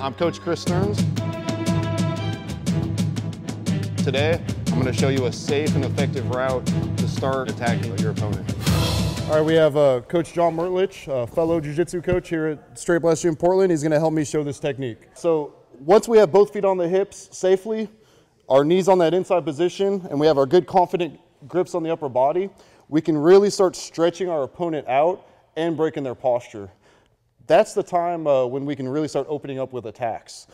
I'm Coach Chris Stearns. Today, I'm going to show you a safe and effective route to start attacking your opponent. All right, we have Coach John Mertlich, a fellow Jiu-jitsu coach here at Straight Blast Gym Portland. He's going to help me show this technique. So once we have both feet on the hips safely, our knees on that inside position, and we have our good confident grips on the upper body, we can really start stretching our opponent out and breaking their posture. That's the time when we can really start opening up with attacks.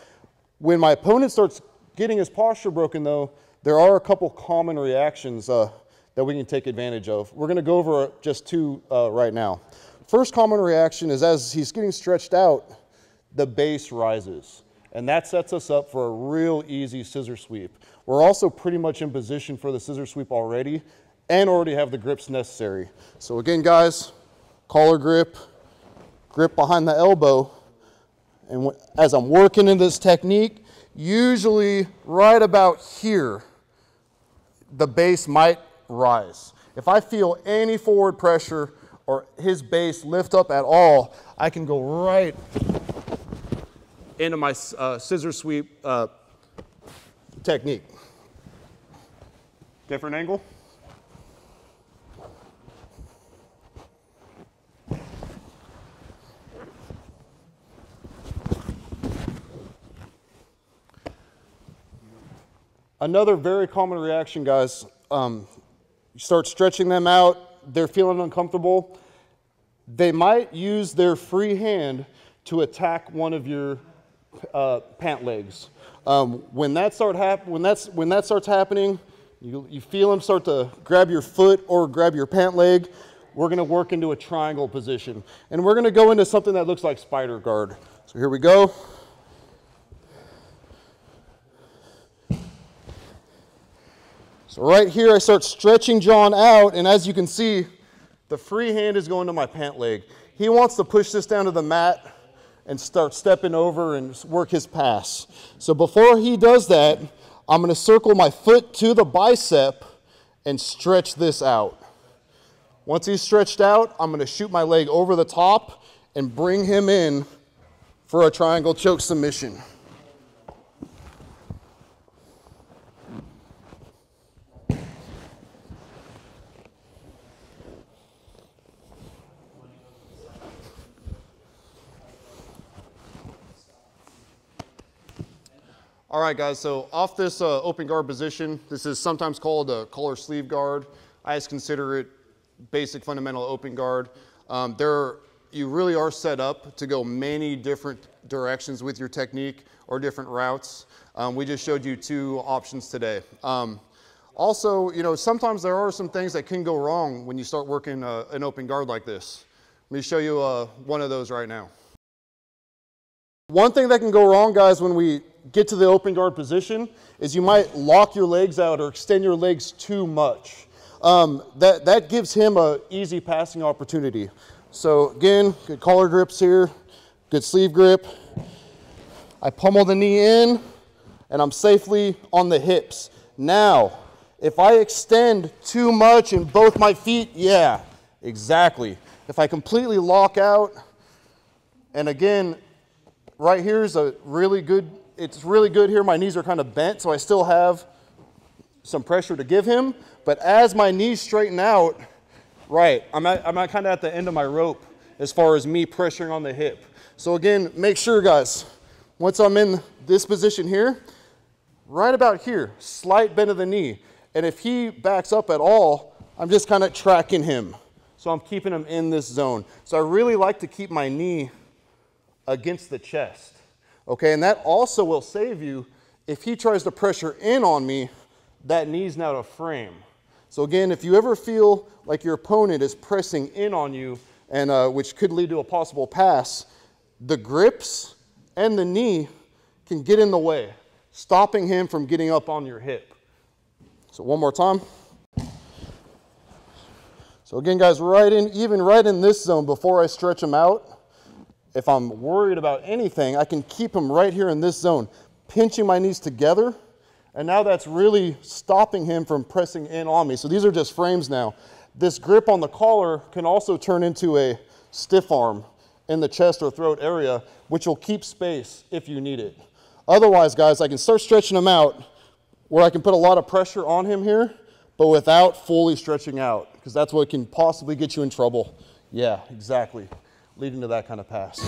When my opponent starts getting his posture broken though, there are a couple common reactions that we can take advantage of. We're going to go over just two right now. First common reaction is as he's getting stretched out, the base rises. And that sets us up for a real easy scissor sweep. We're also pretty much in position for the scissor sweep already and already have the grips necessary. So again, guys, collar grip, grip behind the elbow, and as I'm working in this technique, usually right about here, the base might rise. If I feel any forward pressure or his base lift up at all, I can go right into my scissor sweep technique. Different angle. Another very common reaction, guys, you start stretching them out, they're feeling uncomfortable. They might use their free hand to attack one of your pant legs. When that starts happening, you feel them start to grab your foot or grab your pant leg. We're going to work into a triangle position, and we're going to go into something that looks like spider guard. So here we go. So right here, I start stretching John out, and as you can see, the free hand is going to my pant leg. He wants to push this down to the mat and start stepping over and work his pass. So before he does that, I'm going to circle my foot to the bicep and stretch this out. Once he's stretched out, I'm going to shoot my leg over the top and bring him in for a triangle choke submission. All right, guys, so off this open guard position, this is sometimes called a collar sleeve guard. I just consider it basic fundamental open guard. You really are set up to go many different directions with your technique or different routes. We just showed you two options today. Also, you know, sometimes there are some things that can go wrong when you start working an open guard like this. Let me show you one of those right now. One thing that can go wrong, guys, when we get to the open guard position is you might lock your legs out or extend your legs too much. That gives him an easy passing opportunity. So again, good collar grips here, good sleeve grip. I pummel the knee in and I'm safely on the hips. Now, if I extend too much in both my feet, yeah, exactly. If I completely lock out, and again, right here is a really good, it's really good here. My knees are kind of bent, so I still have some pressure to give him. But as my knees straighten out, right, I'm kind of at the end of my rope as far as me pressuring on the hip. So again, make sure, guys, once I'm in this position here, right about here, slight bend of the knee. And if he backs up at all, I'm just kind of tracking him. So I'm keeping him in this zone. So I really like to keep my knee against the chest, okay? And that also will save you if he tries to pressure in on me, that knee's now to frame. So again, if you ever feel like your opponent is pressing in on you, and which could lead to a possible pass, the grips and the knee can get in the way, stopping him from getting up on your hip. So one more time. So again, guys, even right in this zone before I stretch him out, if I'm worried about anything, I can keep him right here in this zone, pinching my knees together, and now that's really stopping him from pressing in on me. So these are just frames now. This grip on the collar can also turn into a stiff arm, in the chest or throat area, which will keep space if you need it. Otherwise, guys, I can start stretching him out where I can put a lot of pressure on him here, but without fully stretching out, because that's what can possibly get you in trouble. Yeah, exactly, leading to that kind of pass.